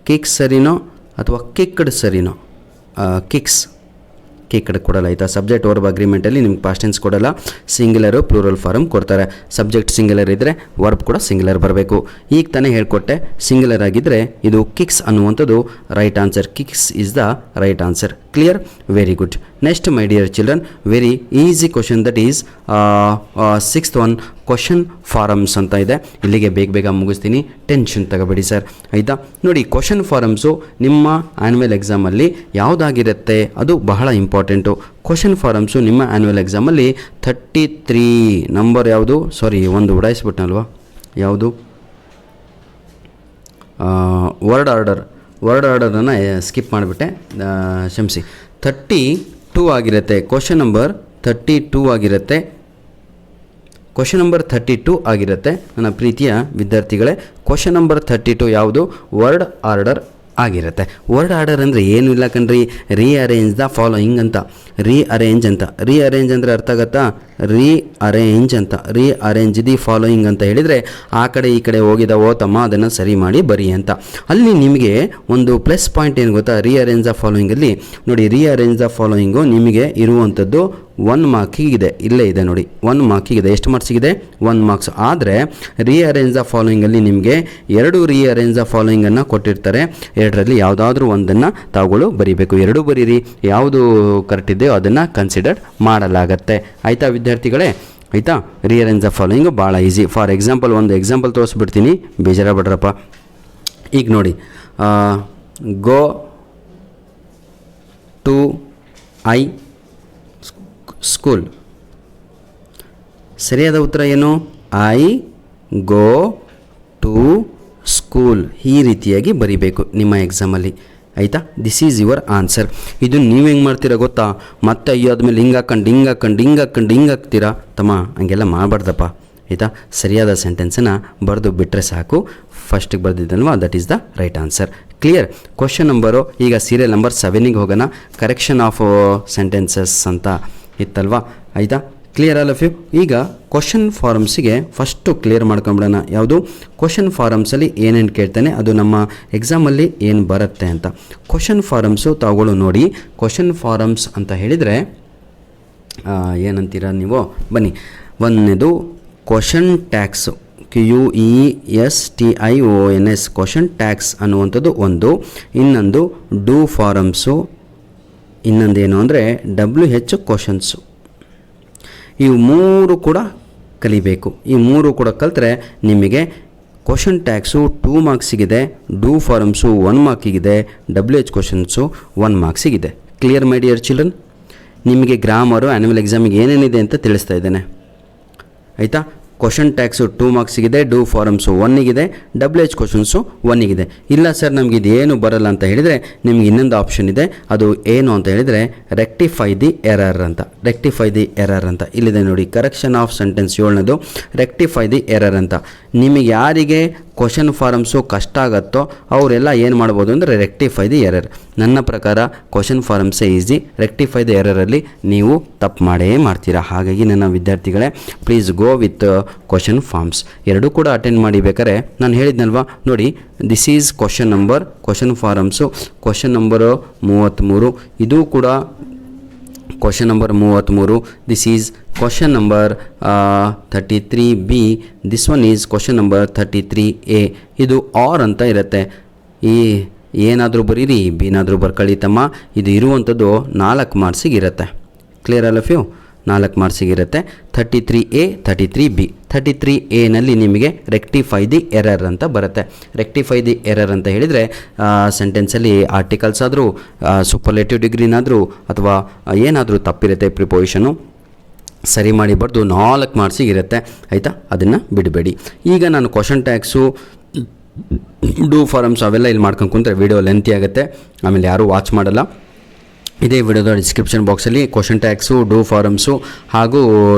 ಕಿಕ್ ಸರಿನೋ ಅಥವಾ ಕಿಕ್ಡ್ ಸರಿನೋ? ಕಿಕ್ಡ್ ಕೊಡಲ್ಲ, ಆಯಿತಾ? ಸಬ್ಜೆಕ್ಟ್ ವರ್ಬ್ ಅಗ್ರಿಮೆಂಟಲ್ಲಿ ನಿಮ್ಗೆ ಪಾಸ್ಟ್ ಟೆನ್ಸ್ ಕೊಡಲ್ಲ, ಸಿಂಗ್ಯುಲರು ಪ್ಲೂರಲ್ ಫಾರಮ್ ಕೊಡ್ತಾರೆ. ಸಬ್ಜೆಕ್ಟ್ ಸಿಂಗ್ಯುಲರ್ ಇದ್ದರೆ ವರ್ಬ್ ಕೂಡ ಸಿಂಗ್ಯುಲರ್ ಬರಬೇಕು. ಈಗ ತಾನೇ ಹೇಳ್ಕೊಟ್ಟೆ, ಸಿಂಗ್ಯುಲರ್ ಆಗಿದ್ದರೆ ಇದು ಕಿಕ್ಸ್ ಅನ್ನುವಂಥದ್ದು right answer. Kicks is the right answer. Clear? Very good. Next my dear children, very easy question, that is 6th one question forms ಅಂತ ಇದೆ. ಇಲ್ಲಿಗೆ ಬೇಗ ಮುಗಿಸ್ತೀನಿ, ಟೆನ್ಷನ್ ತಗೋಬೇಡಿ ಸರ್, ಆಯಿತಾ? ನೋಡಿ, ಕ್ವಶನ್ ಫಾರಮ್ಸು ನಿಮ್ಮ ಆ್ಯನ್ಯುವಲ್ ಎಕ್ಸಾಮಲ್ಲಿ ಯಾವುದಾಗಿರುತ್ತೆ ಅದು ಬಹಳ ಇಂಪಾರ್ಟೆಂಟು. ಕ್ವಶನ್ ಫಾರಮ್ಸು ನಿಮ್ಮ ಆ್ಯನ್ಯುವಲ್ ಎಕ್ಸಾಮಲ್ಲಿ 33 ನಂಬರ್ ಯಾವುದು? ಸಾರಿ, ಒಂದು ಉಡಾಯಿಸ್ಬಿಟ್ನಲ್ವಾ? ಯಾವುದು? ವರ್ಡ್ ಆರ್ಡರನ್ನು ಸ್ಕಿಪ್ ಮಾಡಿಬಿಟ್ಟೆ, ಕ್ಷಮಿಸಿ. 32 ಆಗಿರುತ್ತೆ. ಕ್ವಶನ್ ನಂಬರ್ 32 ಆಗಿರುತ್ತೆ. ಕ್ವಶನ್ ನಂಬರ್ 32 ಆಗಿರುತ್ತೆ ನನ್ನ ಪ್ರೀತಿಯ ವಿದ್ಯಾರ್ಥಿಗಳೇ. ಕ್ವಶನ್ ನಂಬರ್ 32 ಯಾವುದು? ವರ್ಡ್ ಆರ್ಡರ್ ಆಗಿರುತ್ತೆ. ವರ್ಡ್ ಆರ್ಡರ್ ಅಂದರೆ ಏನೂ ಇಲ್ಲ ಕಣ್ರಿ, ರೀಅರೇಂಜ್ ದ ಫಾಲೋಯಿಂಗ್ ಅಂತ. ರೀಅರೇಂಜ್ ಅಂದರೆ ಅರ್ಥ ಆಗುತ್ತಾ? ರೀಅರೇಂಜ್ ದಿ ಫಾಲೋಯಿಂಗ್ ಅಂತ ಹೇಳಿದರೆ ಆ ಕಡೆ ಈ ಕಡೆ ಹೋಗಿದಾವೋ ತಮ್ಮ ಅದನ್ನು ಸರಿ ಮಾಡಿ ಬರಿ ಅಂತ. ಅಲ್ಲಿ ನಿಮಗೆ ಒಂದು ಪ್ಲಸ್ ಪಾಯಿಂಟ್ ಏನು ಗೊತ್ತಾ? ರೀಅರೇಂಜ್ ದ ಫಾಲೋಯಿಂಗಲ್ಲಿ ನೋಡಿ, ರೀಅರೇಂಜ್ ದ ಫಾಲೋಯಿಂಗು ನಿಮಗೆ ಇರುವಂಥದ್ದು 1 ಮಾರ್ಕಿಗಿದೆ. ಇಲ್ಲೇ ಇದೆ ನೋಡಿ, 1 ಮಾರ್ಕಿಗಿದೆ. ಎಷ್ಟು ಮಾರ್ಕ್ಸಿಗಿದೆ? 1 ಮಾರ್ಕ್ಸ್. ಆದರೆ ರೀಅರೇಂಜ್ ದ ಫಾಲೋಯಿಂಗಲ್ಲಿ ನಿಮಗೆ 2 ರೀಅರೇಂಜ್ ದ ಫಾಲೋಯಿಂಗನ್ನು ಕೊಟ್ಟಿರ್ತಾರೆ. 2ರಲ್ಲಿ ಯಾವುದಾದ್ರೂ ಒಂದನ್ನು ತಾವುಗಳು ಬರೀಬೇಕು. 2 ಬರೀರಿ, ಯಾವುದು ಕರೆಕ್ಟ್ ಇದೆಯೋ ಅದನ್ನು ಕನ್ಸಿಡರ್ ಮಾಡಲಾಗತ್ತೆ. ಆಯಿತಾ ವಿದ್ಯಾರ್ಥಿಗಳೇ? ಆಯಿತಾ? ರೀಅರೇಂಜ್ ದ ಫಾಲೋಯಿಂಗು ಭಾಳ ಈಸಿ. ಫಾರ್ ಎಕ್ಸಾಂಪಲ್ ಒಂದು ಎಕ್ಸಾಂಪಲ್ ತೋರಿಸ್ಬಿಡ್ತೀನಿ, ಬೇಜಾರಾಗ್ಬಿಡ್ರಪ್ಪ. ಈಗ ನೋಡಿ, ಗೋ ಟು ಐ ಸ್ಕೂಲ್. ಸರಿಯಾದ ಉತ್ತರ ಏನು? I go to school. ಈ ರೀತಿಯಾಗಿ ಬರೀಬೇಕು ನಿಮ್ಮ ಎಕ್ಸಾಮಲ್ಲಿ, ಆಯಿತಾ? This is your answer. ಇದು ನೀವು ಹೆಂಗೆ ಮಾಡ್ತೀರಾ ಗೊತ್ತಾ? ಮತ್ತೆ ಅಯ್ಯೋ ಆದಮೇಲೆ ಹಿಂಗೆ ಹಾಕ್ತೀರಾ ತಮ್ಮ, ಹಂಗೆಲ್ಲ ಮಾಡಬಾರ್ದಪ್ಪ, ಆಯಿತಾ? ಸರಿಯಾದ ಸೆಂಟೆನ್ಸನ್ನು ಬರೆದು ಬಿಟ್ಟರೆ ಸಾಕು. ಫಸ್ಟಿಗೆ ಬರೆದಿದ್ದಲ್ವಾ, that is the right answer. Clear? Question number ಈಗ ಸೀರಿಯಲ್ ನಂಬರ್ 7ಗೆ ಹೋಗೋಣ. ಕರೆಕ್ಷನ್ ಆಫ್ ಸೆಂಟೆನ್ಸಸ್ ಅಂತ ಇತ್ತಲ್ವಾ, ಆಯಿತಾ? Clear all of you? ಈಗ ಕ್ವಶನ್ ಫಾರಮ್ಸಿಗೆ ಫಸ್ಟು ಕ್ಲಿಯರ್ ಮಾಡ್ಕೊಂಬಿಡೋಣ. ಯಾವುದು? ಕ್ವಶನ್ ಫಾರಮ್ಸಲ್ಲಿ ಏನೇನು ಕೇಳ್ತಾನೆ, ಅದು ನಮ್ಮ ಎಕ್ಸಾಮಲ್ಲಿ ಏನು ಬರುತ್ತೆ ಅಂತ. ಕ್ವಶನ್ ಫಾರಮ್ಸು ತಾವುಗಳು ನೋಡಿ. ಕ್ವಶನ್ ಫಾರಮ್ಸ್ ಅಂತ ಹೇಳಿದರೆ ಏನಂತೀರ ನೀವು? ಬನ್ನಿ, ಒಂದನೇದು question tax, QUESTIONS, question tax ಅನ್ನುವಂಥದ್ದು ಒಂದು. ಇನ್ನೊಂದು ಡೂ ಫಾರಮ್ಸು, ಇನ್ನೊಂದೇನು ಅಂದರೆ WH ಕ್ವಶನ್ಸು. ಇವು 3 ಕೂಡ ಕಲಿಬೇಕು. ಈ 3 ಕೂಡ ಕಲಿತ್ರೆ ನಿಮಗೆ ಕ್ವಶನ್ ಟ್ಯಾಕ್ಸು 2 ಮಾರ್ಕ್ಸಿಗಿದೆ, ಡೂ ಫಾರಮ್ಸು 1 ಮಾರ್ಕಿಗಿದೆ, WH ಕ್ವಶನ್ಸು 1 ಮಾರ್ಕ್ಸಿಗಿದೆ. Clear my dear children? ನಿಮಗೆ ಗ್ರಾಮರು ಆ್ಯನ್ಯುವಲ್ ಎಕ್ಸಾಮಿಗೆ ಏನೇನಿದೆ ಅಂತ ತಿಳಿಸ್ತಾ ಇದ್ದೇನೆ, ಆಯಿತಾ? ಕ್ವಶನ್ ಟ್ಯಾಕ್ಸು 2 ಮಾರ್ಕ್ಸಿಗಿದೆ, ಡೂ ಫಾರಮ್ಸು 1ಗಿದೆ, WH ಕ್ವಶನ್ಸು 1ಗಿದೆ. ಇಲ್ಲ ಸರ್ ನಮಗೆ ಇದೇನು ಬರಲ್ಲ ಅಂತ ಹೇಳಿದರೆ ನಿಮ್ಗೆ ಇನ್ನೊಂದು ಆಪ್ಷನ್ ಇದೆ. ಅದು ಏನು ಅಂತ ಹೇಳಿದರೆ ರೆಕ್ಟಿಫೈ ದಿ ಎರರ್ ಅಂತ. ರೆಕ್ಟಿಫೈ ದಿ ಎರರ್ ಅಂತ ಇಲ್ಲಿದೆ ನೋಡಿ, ಕರೆಕ್ಷನ್ ಆಫ್ ಸೆಂಟೆನ್ಸ್ 7ನೇದು ರೆಕ್ಟಿಫೈ ದಿ ಎರರ್ ಅಂತ. ನಿಮಗೆ ಯಾರಿಗೆ ಕ್ವಶನ್ ಫಾರಮ್ಸು ಕಷ್ಟ ಆಗುತ್ತೋ ಅವರೆಲ್ಲ ಏನು ಮಾಡ್ಬೋದು ಅಂದರೆ ರೆಕ್ಟಿಫೈ ದಿ ಎರರ್. ನನ್ನ ಪ್ರಕಾರ ಕ್ವಶನ್ ಫಾರಮ್ಸೇ ಈಸಿ, ರೆಕ್ಟಿಫೈ ದಿ ಎರರಲ್ಲಿ ನೀವು ತಪ್ಪು ಮಾಡೇ ಮಾಡ್ತೀರಾ. ಹಾಗಾಗಿ ನನ್ನ ವಿದ್ಯಾರ್ಥಿಗಳೇ please go with question forms. ಎರಡೂ ಕೂಡ ಅಟೆಂಡ್ ಮಾಡಿ. ಬೇಕಾದ್ರೆ ನಾನು ಹೇಳಿದ್ನಲ್ವಾ ನೋಡಿ, this is question forms question number 33. ಇದು ಕೂಡ question number 33. This is question number 33B. This one is question number 33A. ಇದು ಆರ್ ಅಂತ ಇರುತ್ತೆ. ಈ ಏನಾದರೂ ಬರೀರಿ, ಬಿನಾದರೂ ಬರ್ಕೊಳ್ಳಿ ತಮ್ಮ. ಇದು ಇರುವಂಥದ್ದು 4 ಮಾರ್ಕ್ಸಿಗೆ ಇರುತ್ತೆ. Clear all of you? 4 ಮಾರ್ಕ್ಸಿಗೆ ಇರುತ್ತೆ. 33A 33B. 33A ನಿಮಗೆ ರೆಕ್ಟಿಫೈ ದಿ ಎರರ್ ಅಂತ ಬರುತ್ತೆ. ರೆಕ್ಟಿಫೈ ದಿ ಎರರ್ ಅಂತ ಹೇಳಿದರೆ ಸೆಂಟೆನ್ಸಲ್ಲಿ ಆರ್ಟಿಕಲ್ಸ್ ಆದರೂ ಸೂಪರ್ಲೇಟಿವ್ ಡಿಗ್ರಿನಾದರೂ ಅಥವಾ ಏನಾದರೂ ತಪ್ಪಿರುತ್ತೆ, ಪ್ರಿಪೋಸಿಷನು ಸರಿ ಮಾಡಿ ಬರೆದು 4 ಮಾರ್ಕ್ಸಿಗೆ ಇರುತ್ತೆ. ಆಯಿತಾ? ಅದನ್ನು ಬಿಡಬೇಡಿ. ಈಗ ನಾನು ಕ್ವಶನ್ ಟ್ಯಾಕ್ಸು, ಡೂ ಫಾರಮ್ಸ್ ಅವೆಲ್ಲ ಇಲ್ಲಿ ಮಾಡ್ಕೊಂಡು ಕುಂತ್ರೆ ವಿಡಿಯೋ ಲೆಂತಿ ಆಗುತ್ತೆ, ಆಮೇಲೆ ಯಾರೂ ವಾಚ್ ಮಾಡಲ್ಲ. ಇದೇ ವಿಡಿಯೋದ ಡಿಸ್ಕ್ರಿಪ್ಷನ್ ಬಾಕ್ಸಲ್ಲಿ ಕ್ವಶನ್ ಟ್ಯಾಕ್ಸು, ಡೂ ಫಾರಮ್ಸು ಹಾಗೂ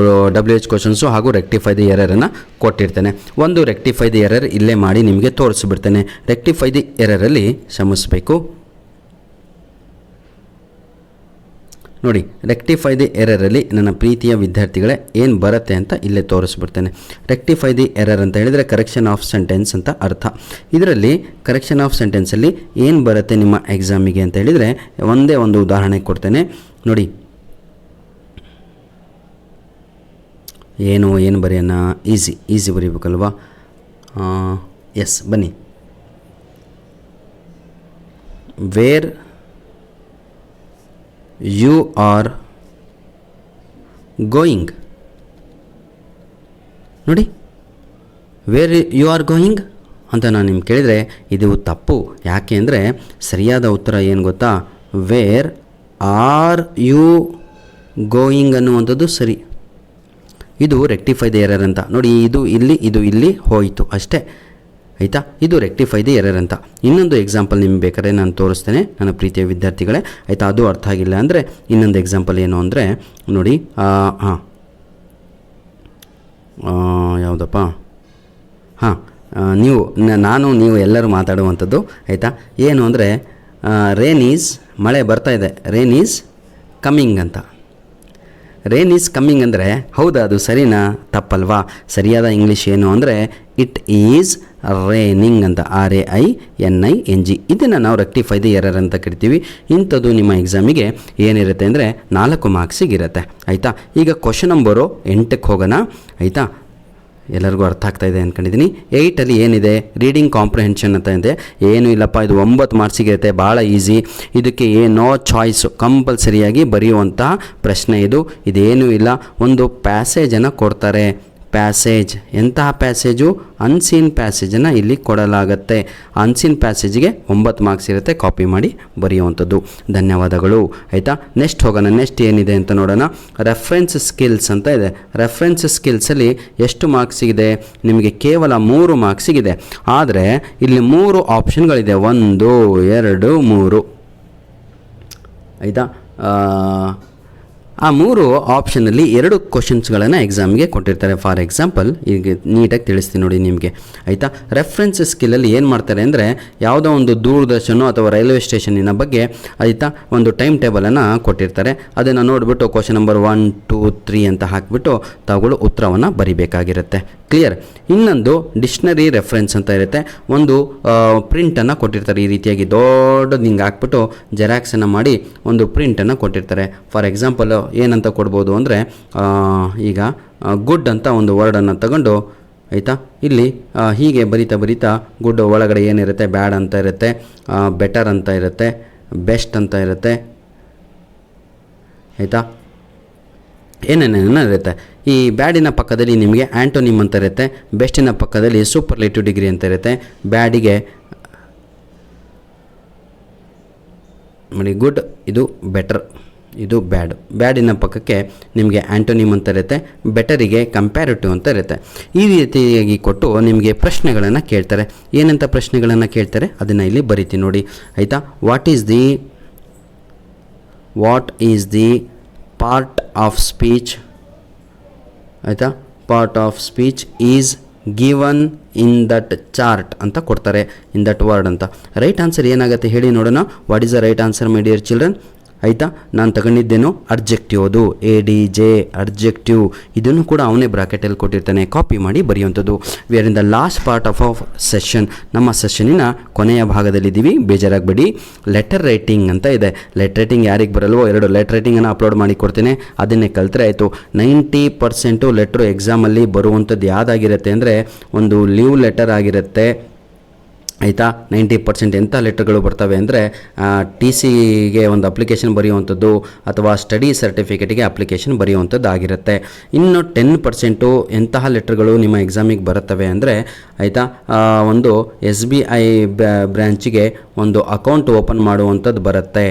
WH ಕ್ವಶನ್ಸು ಹಾಗೂ ರೆಕ್ಟಿಫೈ ದಿ ಎರರನ್ನು ಕೊಟ್ಟಿರ್ತೇನೆ. ಒಂದು ರೆಕ್ಟಿಫೈ ದಿ ಎರರ್ ಇಲ್ಲೇ ಮಾಡಿ ನಿಮಗೆ ತೋರಿಸ್ಬಿಡ್ತೇನೆ. ರೆಕ್ಟಿಫೈ ದಿ ಎರರಲ್ಲಿ ಶ್ರಮಿಸಬೇಕು ನೋಡಿ. ರೆಕ್ಟಿಫೈ ದಿ ಎರರಲ್ಲಿ ನನ್ನ ಪ್ರೀತಿಯ ವಿದ್ಯಾರ್ಥಿಗಳೇ ಏನು ಬರುತ್ತೆ ಅಂತ ಇಲ್ಲೇ ತೋರಿಸ್ಬಿಡ್ತೇನೆ. ರೆಕ್ಟಿಫೈ ದಿ ಎರರ್ ಅಂತ ಹೇಳಿದರೆ ಕರೆಕ್ಷನ್ ಆಫ್ ಸೆಂಟೆನ್ಸ್ ಅಂತ ಅರ್ಥ. ಇದರಲ್ಲಿ ಕರೆಕ್ಷನ್ ಆಫ್ ಸೆಂಟೆನ್ಸಲ್ಲಿ ಏನು ಬರುತ್ತೆ ನಿಮ್ಮ ಎಕ್ಸಾಮಿಗೆ ಅಂತ ಹೇಳಿದರೆ ಒಂದೇ ಒಂದು ಉದಾಹರಣೆ ಕೊಡ್ತೇನೆ ನೋಡಿ. ಏನು ಬರೆಯೋಣ? ಈಸಿ ಬರೀಬೇಕಲ್ವಾ? ಎಸ್, ಬನ್ನಿ. ವೇರ್ ಯು ಆರ್ ಗೋಯಿಂಗ್ ನೋಡಿ. ವೇರ್ ಯು ಆರ್ ಗೋಯಿಂಗ್ ಅಂತ ನಾನು ನಿಮ್ಗೆ ಕೇಳಿದರೆ ಇದು ತಪ್ಪು. ಯಾಕೆ ಅಂದರೆ ಸರಿಯಾದ ಉತ್ತರ ಏನು ಗೊತ್ತಾ? ವೇರ್ ಆರ್ ಯು ಗೋಯಿಂಗ್ ಅನ್ನುವಂಥದ್ದು ಸರಿ. ಇದು ರೆಕ್ಟಿಫೈ ದಿ ಎರರ್ ಅಂತ ನೋಡಿ. ಇದು ಇಲ್ಲಿ ಹೋಯಿತು ಅಷ್ಟೇ. ಆಯಿತಾ? ಇದು ರೆಕ್ಟಿಫೈ ದಿ ಎರರ್ ಅಂತ. ಇನ್ನೊಂದು ಎಕ್ಸಾಂಪಲ್ ನಿಮ್ಗೆ ಬೇಕಾದ್ರೆ ನಾನು ತೋರಿಸ್ತೇನೆ ನನ್ನ ಪ್ರೀತಿಯ ವಿದ್ಯಾರ್ಥಿಗಳೇ. ಆಯಿತಾ? ಅದು ಅರ್ಥ ಆಗಿಲ್ಲ ಅಂದರೆ ಇನ್ನೊಂದು ಎಕ್ಸಾಂಪಲ್ ಏನು ಅಂದರೆ ನೋಡಿ. ಯಾವುದಪ್ಪ? ನೀವು ಎಲ್ಲರೂ ಮಾತಾಡುವಂಥದ್ದು. ಆಯಿತಾ? ಏನು ಅಂದರೆ ರೇನ್ ಈಸ್, ಮಳೆ ಬರ್ತಾ ಇದೆ, ರೇನ್ ಈಸ್ ಕಮ್ಮಿಂಗ್ ಅಂತ. ರೇನ್ ಈಸ್ ಕಮ್ಮಿಂಗ್ ಅಂದರೆ ಹೌದಾ? ಅದು ಸರಿನಾ? ತಪ್ಪಲ್ವಾ? ಸರಿಯಾದ ಇಂಗ್ಲೀಷ್ ಏನು ಅಂದರೆ ಇಟ್ ಈಸ್ ರೇನಿಂಗ್ ಅಂತ. RAINING. ಇದನ್ನು ನಾವು ರೆಕ್ಟಿಫೈ ದಿ ಎರರ್ ಅಂತ ಕರಿತೀವಿ. ಇಂಥದ್ದು ನಿಮ್ಮ ಎಕ್ಸಾಮಿಗೆ ಏನಿರುತ್ತೆ ಅಂದರೆ 4 ಮಾರ್ಕ್ಸಿಗಿರುತ್ತೆ. ಆಯಿತಾ? ಈಗ ಕ್ವಶನ್ ನಂಬರು 8ಕ್ಕೆ ಹೋಗೋಣ. ಆಯಿತಾ? ಎಲ್ಲರಿಗೂ ಅರ್ಥ ಆಗ್ತಾ ಇದೆ ಅಂದ್ಕೊಂಡಿದ್ದೀನಿ. 8ಅಲ್ಲಿ ಏನಿದೆ? ರೀಡಿಂಗ್ ಕಾಂಪ್ರಿಹೆನ್ಷನ್ ಅಂತ ಇದೆ. ಏನೂ ಇಲ್ಲಪ್ಪ, ಇದು 9 ಮಾರ್ಕ್ಸಿಗಿರುತ್ತೆ. ಭಾಳ ಈಸಿ. ಇದಕ್ಕೆ ಏನೋ ಚಾಯ್ಸು, ಕಂಪಲ್ಸರಿಯಾಗಿ ಬರೆಯುವಂತಹ ಪ್ರಶ್ನೆ ಇದು. ಇದೇನೂ ಇಲ್ಲ. ಒಂದು ಪ್ಯಾಸೇಜನ್ನು ಕೊಡ್ತಾರೆ. ಪ್ಯಾಸೇಜ್ ಎಂತಹ ಪ್ಯಾಸೇಜು? ಅನ್ಸೀನ್ ಪ್ಯಾಸೇಜನ್ನು ಇಲ್ಲಿ ಕೊಡಲಾಗತ್ತೆ. ಅನ್ಸೀನ್ ಪ್ಯಾಸೇಜಿಗೆ 9 ಮಾರ್ಕ್ಸ್ ಇರುತ್ತೆ. ಕಾಪಿ ಮಾಡಿ ಬರೆಯುವಂಥದ್ದು. ಧನ್ಯವಾದಗಳು. ಆಯಿತಾ? ನೆಕ್ಸ್ಟ್ ಹೋಗೋಣ. ನೆಕ್ಸ್ಟ್ ಏನಿದೆ ಅಂತ ನೋಡೋಣ. ರೆಫರೆನ್ಸ್ ಸ್ಕಿಲ್ಸ್ ಅಂತ ಇದೆ. ರೆಫರೆನ್ಸ್ ಸ್ಕಿಲ್ಸಲ್ಲಿ ಎಷ್ಟು ಮಾರ್ಕ್ಸಿಗಿದೆ? ನಿಮಗೆ ಕೇವಲ 3 ಮಾರ್ಕ್ಸಿಗಿದೆ. ಆದರೆ ಇಲ್ಲಿ 3 ಆಪ್ಷನ್ಗಳಿದೆ. 1 2 3. ಆಯಿತಾ? ಆ 3 ಆಪ್ಷನಲ್ಲಿ 2 ಕ್ವಶನ್ಸ್ಗಳನ್ನು ಎಕ್ಸಾಮ್ಗೆ ಕೊಟ್ಟಿರ್ತಾರೆ. ಫಾರ್ ಎಕ್ಸಾಂಪಲ್ ಈಗ ನೀಟಾಗಿ ತಿಳಿಸ್ತೀನಿ ನೋಡಿ ನಿಮಗೆ. ಆಯಿತಾ? ರೆಫರೆನ್ಸ್ ಸ್ಕಿಲ್ಲಲ್ಲಿ ಏನು ಮಾಡ್ತಾರೆ ಅಂದರೆ ಯಾವುದೋ ಒಂದು ದೂರದರ್ಶನ ಅಥವಾ ರೈಲ್ವೆ ಸ್ಟೇಷನಿನ ಬಗ್ಗೆ ಆಯಿತಾ ಒಂದು ಟೈಮ್ ಟೇಬಲನ್ನು ಕೊಟ್ಟಿರ್ತಾರೆ. ಅದನ್ನು ನೋಡಿಬಿಟ್ಟು ಕ್ವಶನ್ ನಂಬರ್ 1 2 3 ಅಂತ ಹಾಕಿಬಿಟ್ಟು ತಾವುಗಳು ಉತ್ತರವನ್ನು ಬರಿಬೇಕಾಗಿರುತ್ತೆ. ಕ್ಲಿಯರ್? ಇನ್ನೊಂದು ಡಿಕ್ಷನರಿ ರೆಫರೆನ್ಸ್ ಅಂತ ಇರುತ್ತೆ. ಒಂದು ಪ್ರಿಂಟನ್ನು ಕೊಟ್ಟಿರ್ತಾರೆ. ಈ ರೀತಿಯಾಗಿ ದೊಡ್ಡದು ಹಿಂಗೆ ಹಾಕ್ಬಿಟ್ಟು ಜೆರಾಕ್ಸನ್ನು ಮಾಡಿ ಒಂದು ಪ್ರಿಂಟನ್ನು ಕೊಟ್ಟಿರ್ತಾರೆ. ಫಾರ್ ಎಕ್ಸಾಂಪಲ್ ಏನಂತ ಕೊಡ್ಬೋದು ಅಂದರೆ ಈಗ ಗುಡ್ ಅಂತ ಒಂದು ವರ್ಡನ್ನು ತಗೊಂಡು ಆಯಿತಾ ಇಲ್ಲಿ ಹೀಗೆ ಬರಿತಾ ಗುಡ್ ಒಳಗಡೆ ಏನಿರುತ್ತೆ? ಬ್ಯಾಡ್ ಅಂತ ಇರುತ್ತೆ, ಬೆಟರ್ ಅಂತ ಇರುತ್ತೆ, ಬೆಸ್ಟ್ ಅಂತ ಇರುತ್ತೆ. ಆಯಿತಾ? ಏನೇನೇನೋ ಇರುತ್ತೆ. ಈ ಬ್ಯಾಡಿನ ಪಕ್ಕದಲ್ಲಿ ನಿಮಗೆ ಆ್ಯಂಟೋನಿಮ್ ಅಂತ ಇರುತ್ತೆ. ಬೆಸ್ಟಿನ ಪಕ್ಕದಲ್ಲಿ ಸೂಪರ್ಲೇಟಿವ್ ಡಿಗ್ರಿ ಅಂತ ಇರುತ್ತೆ. ಬ್ಯಾಡಿಗೆ ನೋಡಿ ಗುಡ್, ಇದು ಬೆಟರ್. ಇದು ಬ್ಯಾಡಿನ ಪಕ್ಕಕ್ಕೆ ನಿಮಗೆ ಆ್ಯಂಟೋನಿಮ್ ಅಂತ ಇರುತ್ತೆ, ಬೆಟರಿಗೆ ಕಂಪ್ಯಾರಿಟಿವ್ ಅಂತ ಇರುತ್ತೆ. ಈ ರೀತಿಯಾಗಿ ಕೊಟ್ಟು ನಿಮಗೆ ಪ್ರಶ್ನೆಗಳನ್ನು ಕೇಳ್ತಾರೆ. ಏನಂತ ಪ್ರಶ್ನೆಗಳನ್ನು ಕೇಳ್ತಾರೆ ಅದನ್ನು ಇಲ್ಲಿ ಬರಿತೀನಿ ನೋಡಿ, ಆಯಿತಾ. What is the part of speech, ಆಯಿತಾ, part of speech is given in that chart ಅಂತ ಕೊಡ್ತಾರೆ, ಇನ್ ದಟ್ ವರ್ಡ್ ಅಂತ. ರೈಟ್ ಆನ್ಸರ್ ಏನಾಗುತ್ತೆ ಹೇಳಿ ನೋಡೋಣ. What is the right answer my dear children? ಆಯಿತಾ, ನಾನು ತಗೊಂಡಿದ್ದೇನು ಅಡ್ಜೆಕ್ಟಿವ್, ಅದು ADJ ಅಡ್ಜೆಕ್ಟಿವ್. ಇದನ್ನು ಕೂಡ ಅವನೇ ಬ್ರಾಕೆಟಲ್ಲಿ ಕೊಟ್ಟಿರ್ತಾನೆ, ಕಾಪಿ ಮಾಡಿ ಬರೆಯುವಂಥದ್ದು. We are in the last part of session. ನಮ್ಮ ಸೆಷನಿನ ಕೊನೆಯ ಭಾಗದಲ್ಲಿದ್ದೀವಿ, ಬೇಜಾರಾಗಬೇಡಿ. ಲೆಟರ್ ರೈಟಿಂಗ್ ಅಂತ ಇದೆ. ಲೆಟರ್ ರೈಟಿಂಗ್ ಯಾರಿಗೆ ಬರಲ್ವೋ 2 ಲೆಟರ್ ರೈಟಿಂಗನ್ನು ಅಪ್ಲೋಡ್ ಮಾಡಿ ಕೊಡ್ತೇನೆ, ಅದನ್ನೇ ಕಲಿತ್ರೆ ಆಯಿತು. 90% ಲೆಟ್ರು ಎಕ್ಸಾಮಲ್ಲಿ ಬರುವಂಥದ್ದು ಯಾವುದಾಗಿರುತ್ತೆ ಅಂದರೆ ಒಂದು ಲೀವ್ ಲೆಟರ್ ಆಗಿರುತ್ತೆ, ಆಯಿತಾ. 90% ಎಂಥ ಲೆಟರ್ಗಳು ಬರ್ತವೆ ಅಂದರೆ TCಗೆ ಒಂದು ಅಪ್ಲಿಕೇಶನ್ ಬರೆಯುವಂಥದ್ದು ಅಥವಾ ಸ್ಟಡಿ ಸರ್ಟಿಫಿಕೇಟಿಗೆ ಅಪ್ಲಿಕೇಶನ್ ಬರೆಯುವಂಥದ್ದು ಆಗಿರುತ್ತೆ. ಇನ್ನು 10% ಎಂತಹ ಲೆಟರ್ಗಳು ನಿಮ್ಮ ಎಕ್ಸಾಮಿಗೆ ಬರುತ್ತವೆ ಅಂದರೆ, ಆಯಿತಾ, ಒಂದು SBI ಬ್ರ್ಯಾಂಚಿಗೆ ಒಂದು ಅಕೌಂಟ್ ಓಪನ್ ಮಾಡುವಂಥದ್ದು ಬರುತ್ತೆ.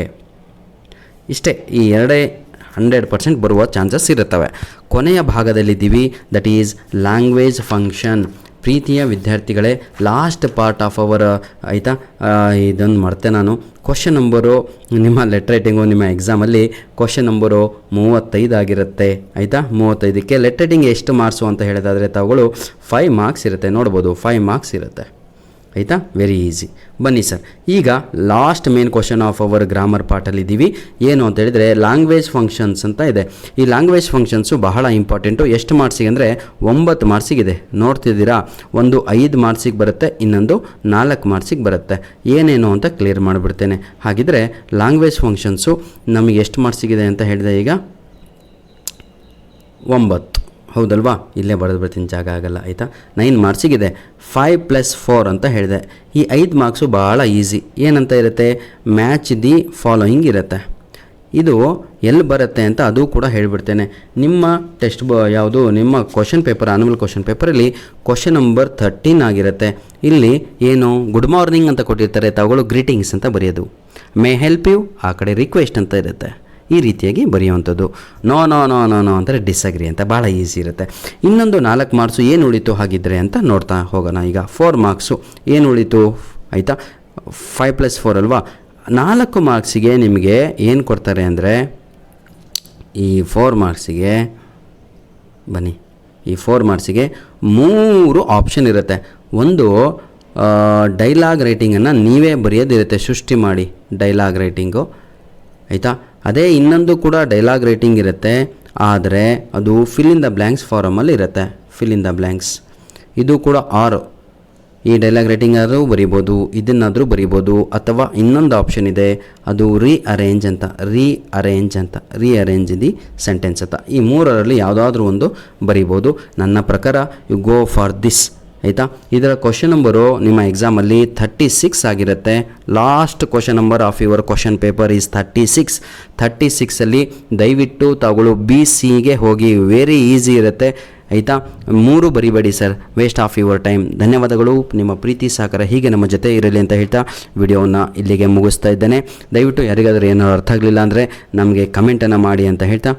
ಇಷ್ಟೇ, ಈ 100% ಬರುವ ಚಾನ್ಸಸ್ ಇರುತ್ತವೆ. ಕೊನೆಯ ಭಾಗದಲ್ಲಿದ್ದೀವಿ, ದಟ್ ಈಸ್ ಲ್ಯಾಂಗ್ವೇಜ್ ಫಂಕ್ಷನ್. ಪ್ರೀತಿಯ ವಿದ್ಯಾರ್ಥಿಗಳೇ, ಲಾಸ್ಟ್ ಪಾರ್ಟ್ ಆಫ್ ಅವರ್, ಆಯಿತಾ. ಇದನ್ನು ಮರ್ತೆ ನಾನು. ಕ್ವಶನ್ ನಂಬರು ನಿಮ್ಮ ಲೆಟರ್ ರೈಟಿಂಗು ನಿಮ್ಮ ಎಕ್ಸಾಮಲ್ಲಿ ಕ್ವಶನ್ ನಂಬರು 35 ಆಗಿರುತ್ತೆ, ಆಯಿತಾ. 35ಕ್ಕೆ ಲೆಟರ್ ರೈಟಿಂಗ್ ಎಷ್ಟು ಮಾರ್ಕ್ಸು ಅಂತ ಹೇಳಿದಾದರೆ ತಾವುಗಳು 5 ಮಾರ್ಕ್ಸ್ ಇರುತ್ತೆ, ನೋಡ್ಬೋದು 5 ಮಾರ್ಕ್ಸ್ ಇರುತ್ತೆ, ಆಯಿತಾ. Very easy. ಬನ್ನಿ ಸರ್, ಈಗ last main question of our grammar ಪಾರ್ಟಲ್ಲಿದ್ದೀವಿ. ಏನು ಅಂತ ಹೇಳಿದರೆ ಲ್ಯಾಂಗ್ವೇಜ್ ಫಂಕ್ಷನ್ಸ್ ಅಂತ ಇದೆ. ಈ ಲ್ಯಾಂಗ್ವೇಜ್ ಫಂಕ್ಷನ್ಸು ಬಹಳ ಇಂಪಾರ್ಟೆಂಟು. ಎಷ್ಟು ಮಾರ್ಕ್ಸಿಗೆ ಅಂದರೆ 9 ಮಾರ್ಕ್ಸಿಗಿದೆ, ನೋಡ್ತಿದ್ದೀರಾ. ಒಂದು 5 ಮಾರ್ಕ್ಸಿಗೆ ಬರುತ್ತೆ, ಇನ್ನೊಂದು 4 ಮಾರ್ಕ್ಸಿಗೆ ಬರುತ್ತೆ. ಏನೇನು ಅಂತ ಕ್ಲಿಯರ್ ಮಾಡಿಬಿಡ್ತೇನೆ. ಹಾಗಿದ್ರೆ ಲ್ಯಾಂಗ್ವೇಜ್ ಫಂಕ್ಷನ್ಸು ನಮಗೆ ಎಷ್ಟು ಮಾರ್ಕ್ಸಿಗಿದೆ ಅಂತ ಹೇಳಿದೆ ಈಗ? 9, ಹೌದಲ್ವಾ. ಇಲ್ಲೇ ಬರೆದು ಬರ್ತೀನಿ, ಜಾಗ ಆಗಲ್ಲ, ಆಯಿತಾ. 9 ಮಾರ್ಕ್ಸಿಗಿದೆ. 5 + 4 ಅಂತ ಹೇಳಿದೆ. ಈ 5 ಮಾರ್ಕ್ಸು ಭಾಳ ಈಸಿ. ಏನಂತ ಇರುತ್ತೆ? ಮ್ಯಾಚ್ ದಿ ಫಾಲೋಯಿಂಗ್ ಇರುತ್ತೆ. ಇದು ಎಲ್ಲಿ ಬರುತ್ತೆ ಅಂತ ಅದು ಕೂಡ ಹೇಳಿಬಿಡ್ತೇನೆ. ನಿಮ್ಮ ಯಾವುದು ನಿಮ್ಮ ಕ್ವಶನ್ ಪೇಪರ್, ಆನ್ಯುವಲ್ ಕ್ವಶನ್ ಪೇಪರಲ್ಲಿ ಕ್ವಶನ್ ನಂಬರ್ 13 ಆಗಿರುತ್ತೆ. ಇಲ್ಲಿ ಏನು ಗುಡ್ ಮಾರ್ನಿಂಗ್ ಅಂತ ಕೊಟ್ಟಿರ್ತಾರೆ, ತಾವುಗಳು ಗ್ರೀಟಿಂಗ್ಸ್ ಅಂತ ಬರೆಯೋದು. ಮೇ ಹೆಲ್ಪ್ ಯು, ಆ ಕಡೆ ರಿಕ್ವೆಸ್ಟ್ ಅಂತ ಇರುತ್ತೆ. ಈ ರೀತಿಯಾಗಿ ಬರೆಯುವಂಥದ್ದು. No no no no no ಅಂದರೆ ಡಿಸಗ್ರಿ ಅಂತ, ಭಾಳ ಈಸಿ ಇರುತ್ತೆ. ಇನ್ನೊಂದು 4 ಮಾರ್ಕ್ಸು ಏನು ಉಳಿತು ಹಾಗಿದ್ರೆ ಅಂತ ನೋಡ್ತಾ ಹೋಗೋಣ. ಈಗ 4 ಮಾರ್ಕ್ಸು ಏನು ಉಳಿತು, ಆಯಿತಾ. 5 + 4 ಅಲ್ವಾ. 4 ಮಾರ್ಕ್ಸಿಗೆ ನಿಮಗೆ ಏನು ಕೊಡ್ತಾರೆ ಅಂದರೆ, ಈ 4 ಮಾರ್ಕ್ಸಿಗೆ ಬನ್ನಿ, ಈ 4 ಮಾರ್ಕ್ಸಿಗೆ 3 ಆಪ್ಷನ್ ಇರುತ್ತೆ. ಒಂದು ಡೈಲಾಗ್ ರೈಟಿಂಗನ್ನು ನೀವೇ ಬರೆಯೋದಿರುತ್ತೆ, ಸೃಷ್ಟಿ ಮಾಡಿ ಡೈಲಾಗ್ ರೈಟಿಂಗು, ಆಯಿತಾ. ಅದೇ ಇನ್ನೊಂದು ಕೂಡ ಡೈಲಾಗ್ ರೈಟಿಂಗ್ ಇರುತ್ತೆ, ಆದರೆ ಅದು ಫಿಲ್ ಇನ್ ದ ಬ್ಲ್ಯಾಂಕ್ಸ್ ಫಾರಮಲ್ಲಿ ಇರುತ್ತೆ. ಫಿಲ್ ಇನ್ ದ ಬ್ಲ್ಯಾಂಕ್ಸ್ ಇದು ಕೂಡ 6. ಈ ಡೈಲಾಗ್ ರೈಟಿಂಗ್ ಆದರೂ ಬರಿಬೋದು, ಇದನ್ನಾದರೂ ಬರಿಬೋದು. ಅಥವಾ ಇನ್ನೊಂದು ಆಪ್ಷನ್ ಇದೆ, ಅದು ರೀಅರೇಂಜ್ ದಿ ಸೆಂಟೆನ್ಸ್ ಅಂತ. ಈ 3ರಲ್ಲಿ ಯಾವುದಾದ್ರೂ ಒಂದು ಬರಿಬೋದು. ನನ್ನ ಪ್ರಕಾರ ಯು ಗೋ ಫಾರ್ ದಿಸ್, ಆಯಿತಾ. ಇದರ ಕ್ವಶನ್ ನಂಬರು ನಿಮ್ಮ ಎಕ್ಸಾಮಲ್ಲಿ 36 ಆಗಿರುತ್ತೆ. Last question number of your question paper is 36. 36ಅಲ್ಲಿ ದಯವಿಟ್ಟು ತಾವುಗಳು BCಗೆ ಹೋಗಿ, ವೆರಿ ಈಸಿ ಇರುತ್ತೆ, ಆಯಿತಾ. 3 ಬರಿಬೇಡಿ sir, waste of your time. ಧನ್ಯವಾದಗಳು. ನಿಮ್ಮ ಪ್ರೀತಿ ಸಹಕಾರ ಹೀಗೆ ನಮ್ಮ ಜೊತೆ ಇರಲಿ ಅಂತ ಹೇಳ್ತಾ ವಿಡಿಯೋವನ್ನು ಇಲ್ಲಿಗೆ ಮುಗಿಸ್ತಾ ಇದ್ದೇನೆ. ದಯವಿಟ್ಟು ಯಾರಿಗಾದರೂ ಏನಾದರೂ ಅರ್ಥ ಆಗಲಿಲ್ಲ ಅಂದರೆ ನಮಗೆ ಕಮೆಂಟನ್ನು ಮಾಡಿ ಅಂತ ಹೇಳ್ತಾ